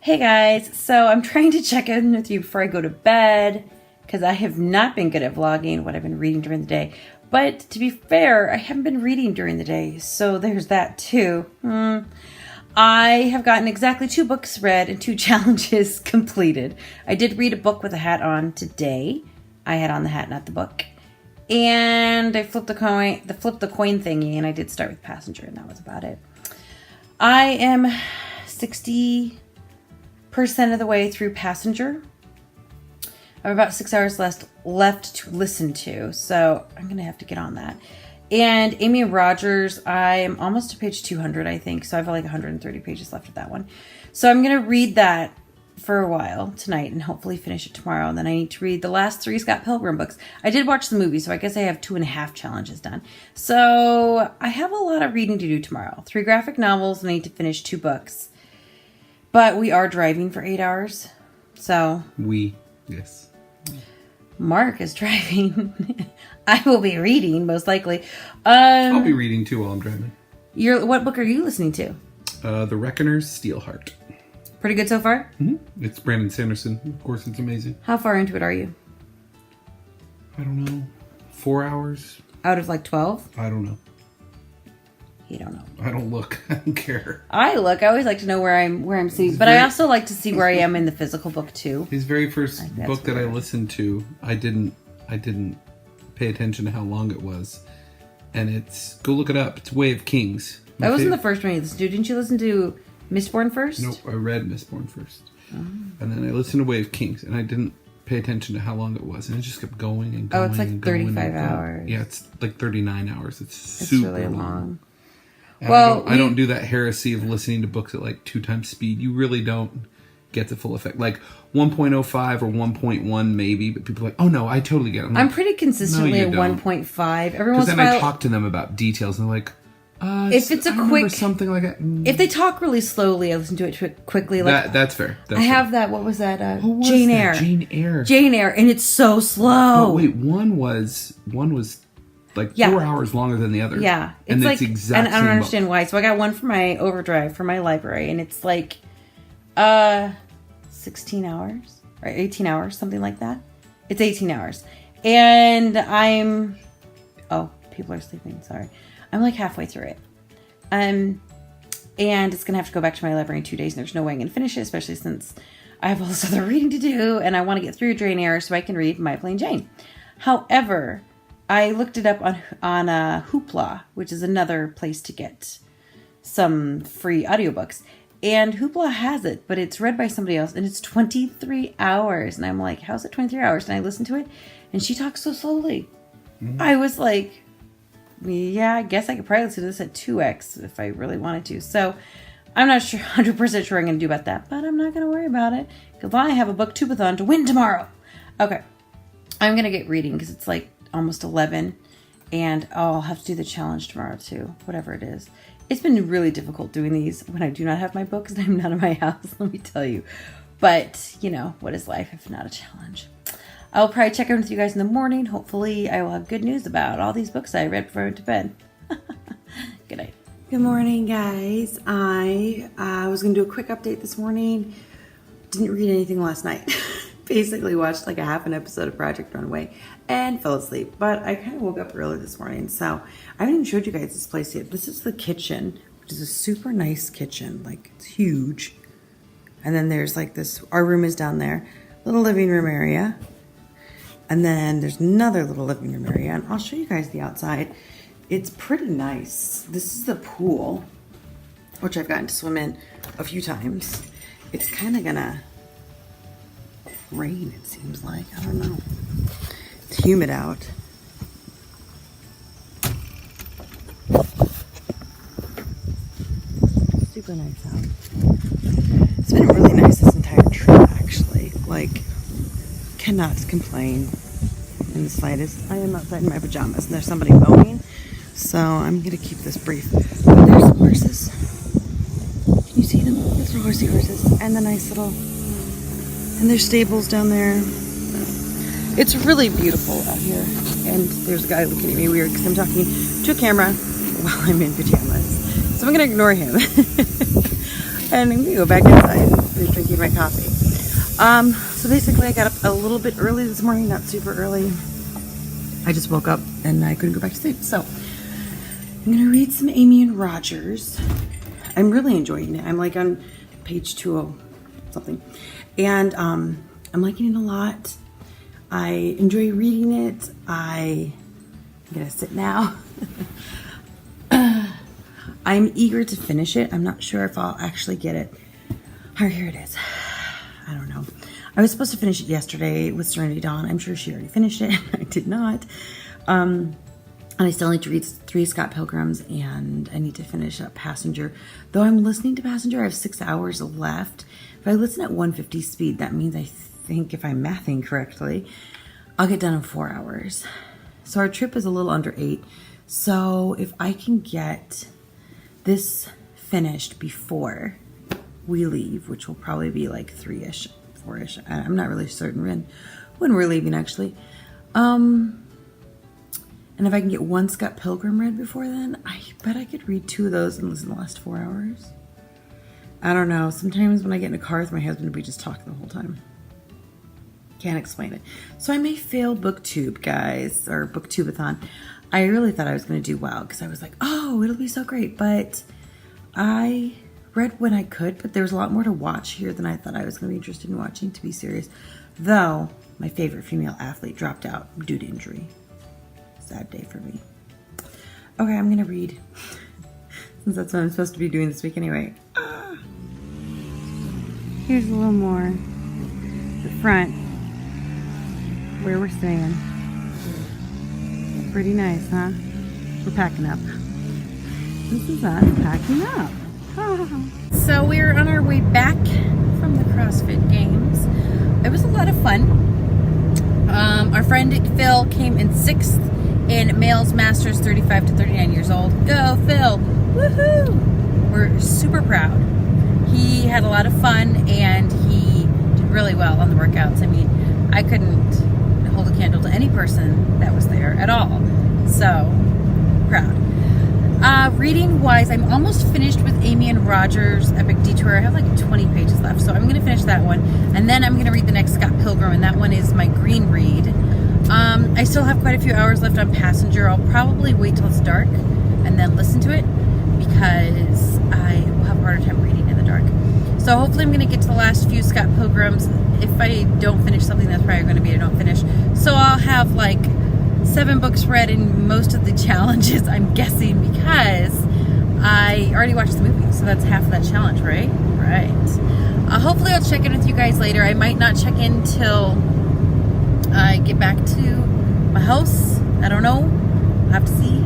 Hey guys, so I'm trying to check in with you before I go to bed because I have not been good at vlogging what I've been reading during the day. But to be fair, I haven't been reading during the day, so there's that too. I have gotten exactly 2 books read and 2 challenges completed. I did read a book with a hat on today. I had on the hat, not the book. And I flipped the coin thingy, and I did start with Passenger, and that was about it. I am 60% of the way through Passenger. I have about 6 hours left to listen to, so I'm going to have to get on that. And Amy and Rogers, I am almost to page 200, I think, so I have like 130 pages left of that one. So I'm going to read that for a while tonight and hopefully finish it tomorrow. And then I need to read the last 3 Scott Pilgrim books. I did watch the movie, so I guess I have 2.5 challenges done. So I have a lot of reading to do tomorrow. 3 graphic novels, and I need to finish 2 books. But we are driving for 8 hours, so... Yes. Mark is driving. I will be reading, most likely. I'll be reading too while I'm driving. What book are you listening to? The Reckoner's Steelheart. Pretty good so far? Mm-hmm. It's Brandon Sanderson. Of course, it's amazing. How far into it are you? I don't know. 4 hours? Out of like 12? I don't know. You don't know. I don't look. I don't care. I look. I always like to know where I'm seeing, but I also like to see where I am in the physical book too. His very first book that I listened to, I didn't pay attention to how long it was, and go look it up. It's Way of Kings. That wasn't the first one you listened to. Didn't you listen to Mistborn first? Nope, I read Mistborn first, and then I listened to Way of Kings, and I didn't pay attention to how long it was, and it just kept going and going. Oh, it's like 35 hours. Yeah, it's like 39 hours. It's super really long. Well, I don't do that heresy of listening to books at like 2 times speed. You really don't get the full effect. Like 1.05 or 1.1 maybe, but people are like, oh no, I totally get it. I'm pretty consistently at 1.5. Because then I talk to them about details and they're like, if it's a quick something like that. If they talk really slowly, I listen to it quickly. Like that's fair. I have that. What was that? Jane Eyre. Jane Eyre, and it's so slow. Oh, wait, one was like 4 hours longer than the other. Yeah. It's like, exact and I don't understand why. So I got one for my overdrive for my library, and it's like 16 hours or 18 hours, something like that. It's 18 hours. And people are sleeping, sorry. I'm like halfway through it. And it's going to have to go back to my library in 2 days, and there's no way I'm going to finish it, especially since I have all this other reading to do, and I want to get through Jane Eyre so I can read My Plain Jane. However, I looked it up on Hoopla, which is another place to get some free audiobooks. And Hoopla has it, but it's read by somebody else, and it's 23 hours. And I'm like, how's it 23 hours? And I listened to it, and she talks so slowly. I was like, yeah, I guess I could probably listen to this at 2x if I really wanted to. So I'm not 100% sure I'm going to do about that, but I'm not going to worry about it because I have a book-tubeathon to win tomorrow. Okay, I'm going to get reading because it's like almost 11, and I'll have to do the challenge tomorrow too, whatever it is. It's been really difficult doing these when I do not have my books and I'm not in my house, let me tell you. But, what is life if not a challenge? I'll probably check in with you guys in the morning. Hopefully I will have good news about all these books I read before I went to bed. Good night. Good morning, guys. I was going to do a quick update this morning. Didn't read anything last night. Basically watched like a half an episode of Project Runway and fell asleep. But I kind of woke up early this morning, so I haven't even showed you guys this place yet. This is the kitchen, which is a super nice kitchen. Like, it's huge. And then there's like this, our room is down there, little living room area. And then there's another little living room area, and I'll show you guys the outside. It's pretty nice. This is the pool, which I've gotten to swim in a few times. It's kind of gonna rain, it seems like. I don't know. It's humid out. Super nice out. It's been really nice this entire trip, actually. Like, cannot complain in the slightest. I am outside in my pajamas, and there's somebody mowing, so I'm gonna keep this brief. But there's some horses. Can you see them? Those are horsey horses, and the nice little, and there's stables down there. It's really beautiful out here, and there's a guy looking at me weird because I'm talking to a camera while I'm in pajamas, so I'm gonna ignore him. And I'm gonna go back inside and finish drinking coffee. So basically I got up a little bit early this morning, not super early. I just woke up and I couldn't go back to sleep. So I'm gonna read some Amy and Rogers. I'm really enjoying it. I'm like on page 20 something. And I'm liking it a lot. I enjoy reading it. I'm gonna sit now. I'm eager to finish it. I'm not sure if I'll actually get it. Oh, here it is. I don't know. I was supposed to finish it yesterday with Serenity Dawn. I'm sure she already finished it. I did not. And I still need to read 3 Scott Pilgrims, and I need to finish up Passenger. Though I'm listening to Passenger, I have 6 hours left. If I listen at 150 speed, that means I think, if I'm mathing correctly, I'll get done in 4 hours. So our trip is a little under 8. So if I can get this finished before we leave, which will probably be like 3-ish, 4-ish. I'm not really certain when we're leaving, actually. And if I can get 1 Scott Pilgrim read before then, I bet I could read 2 of those and listen the last 4 hours. I don't know. Sometimes when I get in a car with my husband, we just talk the whole time. Can't explain it. So I may fail BookTube, guys, or BookTubeathon. I really thought I was going to do well because I was like, oh, it'll be so great. But I read when I could, but there's a lot more to watch here than I thought I was going to be interested in watching, to be serious. Though my favorite female athlete dropped out due to injury. Sad day for me. Okay, I'm going to read. Since that's what I'm supposed to be doing this week anyway. Here's a little more. The front. Where we're staying. Pretty nice, huh? We're packing up. This is us packing up. So we're on our way back from the CrossFit Games. It was a lot of fun. Our friend Phil came in 6th in Males Masters 35 to 39 years old. Go Phil! Woohoo! We're super proud. He had a lot of fun and he did really well on the workouts. I mean, I couldn't hold a candle to any person that was there at all. So, proud. Reading wise, I'm almost finished with Amy and Rogers' Epic Detour. I have like 20 pages left, so I'm going to finish that one. And then I'm going to read the next Scott Pilgrim, and that one is my green read. I still have quite a few hours left on Passenger. I'll probably wait till it's dark and then listen to it because I will have a harder time reading in the dark. So hopefully I'm going to get to the last few Scott Pilgrims. If I don't finish something, that's probably going to be I don't finish. So I'll have like 7 books read in most of the challenges, I'm guessing, because I already watched the movie. So that's half of that challenge, right? Right. Hopefully I'll check in with you guys later. I might not check in till I get back to my house. I don't know. I'll have to see.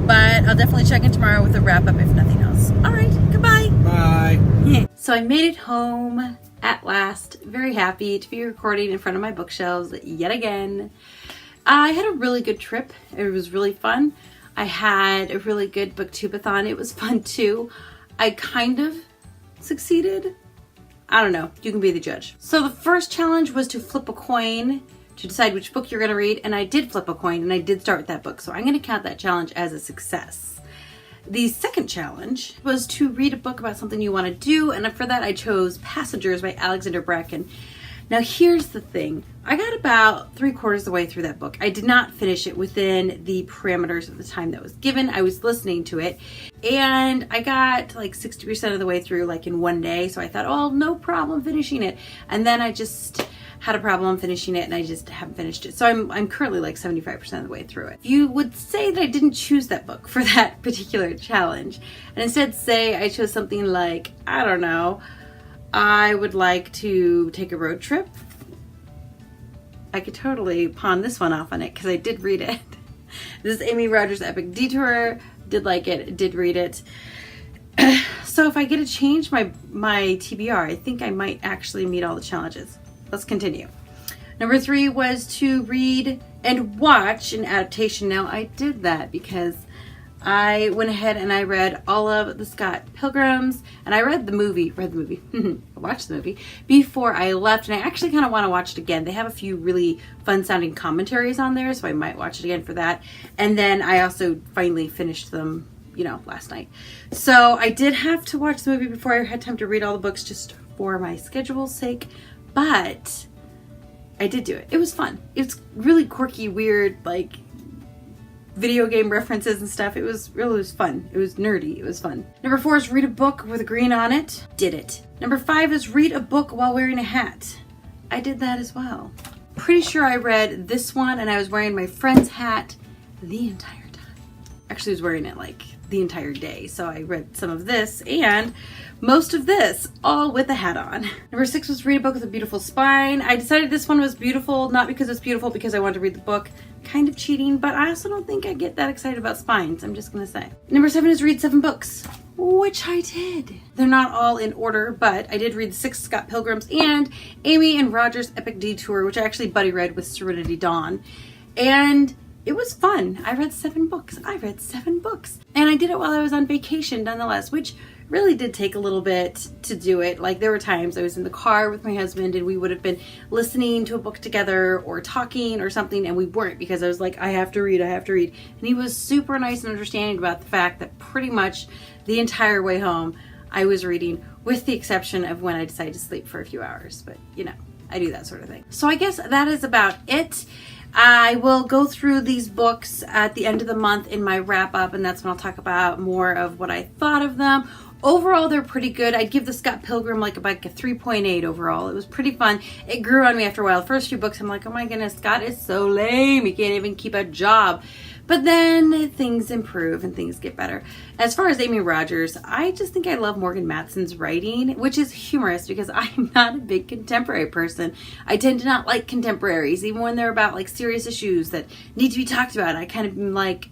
But I'll definitely check in tomorrow with a wrap up if nothing else. All right. Goodbye. Bye. So I made it home at last. Very happy to be recording in front of my bookshelves yet again. I had a really good trip. It was really fun. I had a really good booktubeathon. It was fun too. I kind of succeeded. I don't know. You can be the judge. So the first challenge was to flip a coin to decide which book you're going to read. And I did flip a coin and I did start with that book. So I'm going to count that challenge as a success. The second challenge was to read a book about something you want to do. And for that, I chose Passengers by Alexander Bracken. Now, here's the thing. I got about 3/4 of the way through that book. I did not finish it within the parameters of the time that was given. I was listening to it and I got like 60% of the way through like in one day. So I thought, oh, no problem finishing it. And then I just had a problem finishing it and I just haven't finished it. So I'm currently like 75% of the way through it. You would say that I didn't choose that book for that particular challenge and instead say I chose something like, I don't know, I would like to take a road trip. I could totally pawn this one off on it because I did read it. This is Amy Rogers' Epic Detour. Did like it, did read it. So if I get to change my TBR, I think I might actually meet all the challenges. Let's continue. Number 3 was to read and watch an adaptation. Now I did that because I went ahead and I read all of the Scott Pilgrims and I read the movie, I watched the movie before I left and I actually kind of want to watch it again. They have a few really fun sounding commentaries on there, so I might watch it again for that. And then I also finally finished them, last night. So I did have to watch the movie before I had time to read all the books just for my schedule's sake, but I did do it. It was fun. It's really quirky, weird, like video game references and stuff. It was fun. It was nerdy. It was fun. Number 4 is read a book with a green on it. Did it. Number 5 is read a book while wearing a hat. I did that as well. Pretty sure I read this one and I was wearing my friend's hat the entire time. Actually, I was wearing it like the entire day. So I read some of this and most of this all with a hat on. Number 6 was read a book with a beautiful spine. I decided this one was beautiful, not because it's beautiful, because I wanted to read the book. Kind of cheating, but I also don't think I get that excited about spines, I'm just gonna say. Number 7 is read 7 books, which I did. They're not all in order, but I did read 6 Scott Pilgrims and Amy and Roger's Epic Detour, which I actually buddy read with Serenity Dawn. And it was fun. I read 7 books. And I did it while I was on vacation nonetheless, which really did take a little bit to do it. Like there were times I was in the car with my husband and we would have been listening to a book together or talking or something, and we weren't because I was like, I have to read. And he was super nice and understanding about the fact that pretty much the entire way home I was reading, with the exception of when I decided to sleep for a few hours. But you know, I do that sort of thing. So I guess that is about it. I will go through these books at the end of the month in my wrap up, and that's when I'll talk about more of what I thought of them. Overall, they're pretty good. I'd give the Scott Pilgrim like a 3.8 overall. It was pretty fun. It grew on me after a while. The first few books, I'm like, oh my goodness, Scott is so lame. He can't even keep a job. But then things improve and things get better. As far as Amy Rogers, I just think I love Morgan Matson's writing, which is humorous because I'm not a big contemporary person. I tend to not like contemporaries, even when they're about like serious issues that need to be talked about. I kind of am like,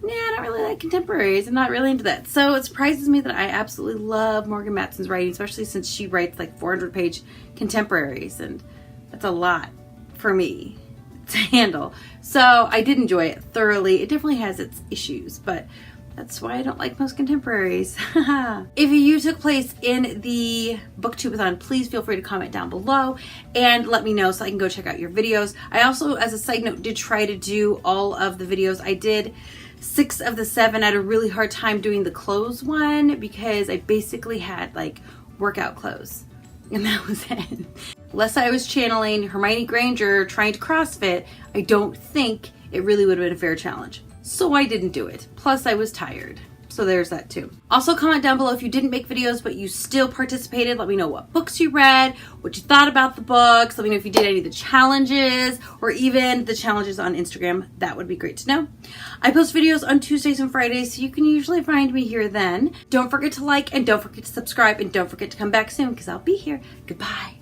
nah, I don't really like contemporaries. I'm not really into that. So it surprises me that I absolutely love Morgan Matson's writing, especially since she writes like 400-page contemporaries, and that's a lot for me to handle. So I did enjoy it thoroughly. It definitely has its issues, but that's why I don't like most contemporaries. If you took place in the Booktubeathon, please feel free to comment down below and let me know so I can go check out your videos. I also, as a side note, did try to do all of the videos. I did 6 of the 7. I had a really hard time doing the clothes one because I basically had like workout clothes, and that was it. Unless I was channeling Hermione Granger trying to CrossFit, I don't think it really would have been a fair challenge. So I didn't do it. Plus I was tired. So there's that too. Also comment down below if you didn't make videos but you still participated. Let me know what books you read, what you thought about the books. Let me know if you did any of the challenges or even the challenges on Instagram. That would be great to know. I post videos on Tuesdays and Fridays, so you can usually find me here then. Don't forget to like and don't forget to subscribe and don't forget to come back soon because I'll be here. Goodbye.